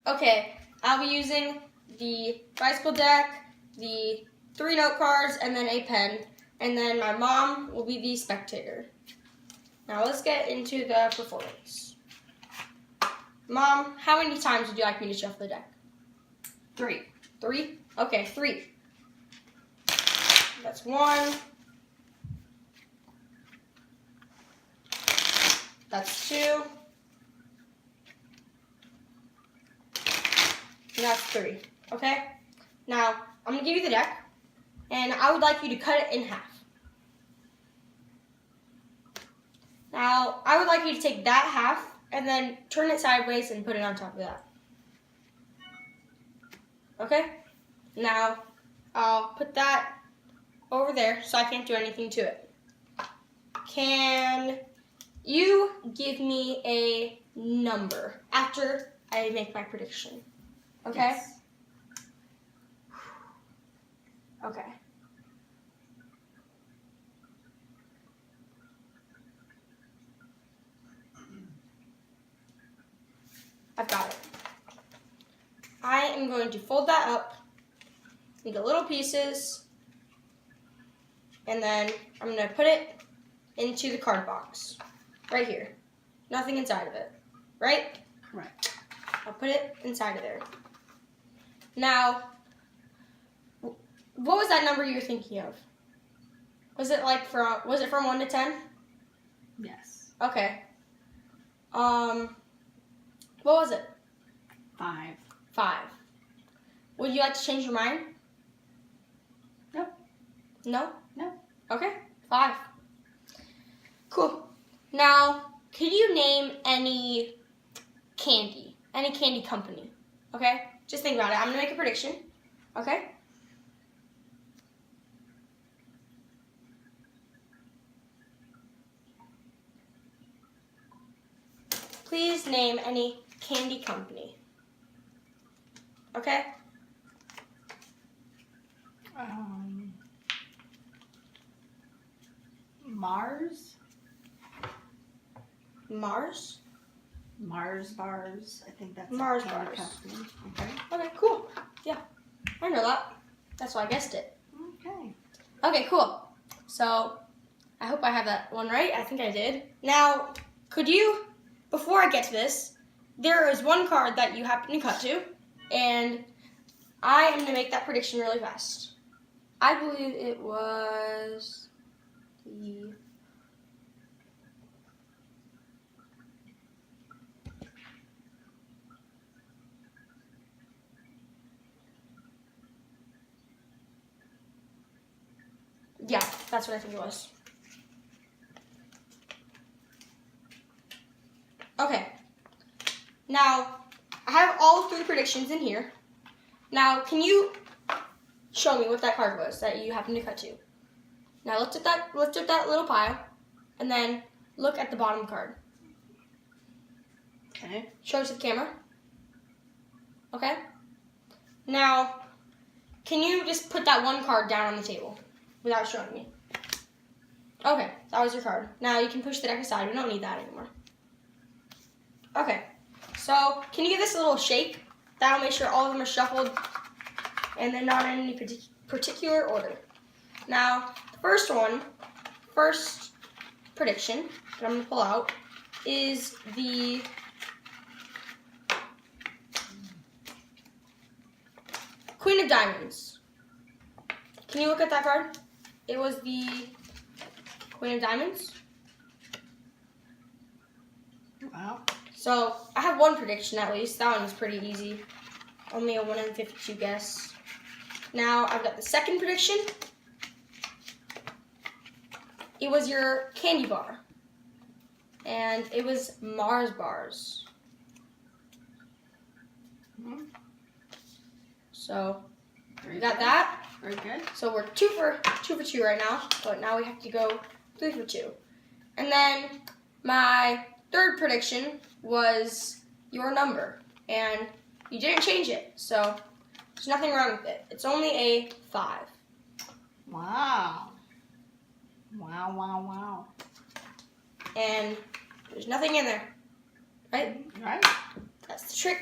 Okay, I'll be using the bicycle deck, the 3 note cards, and then a pen. And then my mom will be the spectator. Now let's get into the performance. Mom, how many times would you like me to shuffle the deck? 3. 3? Okay, 3. That's 1. That's 2. And that's 3. Okay? Now, I'm going to give you the deck, and I would like you to cut it in half. Now, I would like you to take that half and then turn it sideways and put it on top of that. Okay? Now, I'll put that over there so I can't do anything to it. Can you give me a number after I make my prediction? Okay? Yes. Okay. I've got it. I am going to fold that up into little pieces, and then I'm going to put it into the card box right here. Nothing inside of it, right? Correct. I'll put it inside of there. Now, what was that number you were thinking of? Was it from 1 to 10? Yes. Okay. What was it? 5. 5. Would you like to change your mind? No. No? No. Okay, 5. Cool. Now, could you name any candy company? Okay? Just think about it. I'm going to make a prediction. Okay? Please name any candy company. Okay? Mars? Mars? Mars bars. I think that's Mars a candy bars. company. Okay. Okay, cool. Yeah, I know that. That's why I guessed it. Okay. Okay, cool. So, I hope I have that one right. I think I did. Now, could you, before I get to this, there is one card that you happen to cut to, and I am going to make that prediction really fast. I believe it was the... Yeah, that's what I think it was. Okay. Now, I have all 3 predictions in here. Now, can you show me what that card was that you happened to cut to? Now, lift up that little pile, and then look at the bottom card. Okay. Show it to the camera. Okay? Now, can you just put that one card down on the table without showing me? Okay, that was your card. Now you can push the deck aside. We don't need that anymore. Okay, so can you give this a little shake? That'll make sure all of them are shuffled and they're not in any particular order. Now, the first prediction that I'm going to pull out is the Queen of Diamonds. Can you look at that card? It was the Queen of Diamonds. Wow. So, I have one prediction at least. That one was pretty easy. Only a 1 in 52 guess. Now, I've got the second prediction. It was your candy bar. And it was Mars bars. Mm-hmm. So, we got that. Very good. So we're 2 for 2 right now, but now we have to go 3 for 2. And then my third prediction was your number, and you didn't change it, so there's nothing wrong with it. It's only a 5. Wow. Wow, wow, wow. And there's nothing in there, right? Right. That's the trick.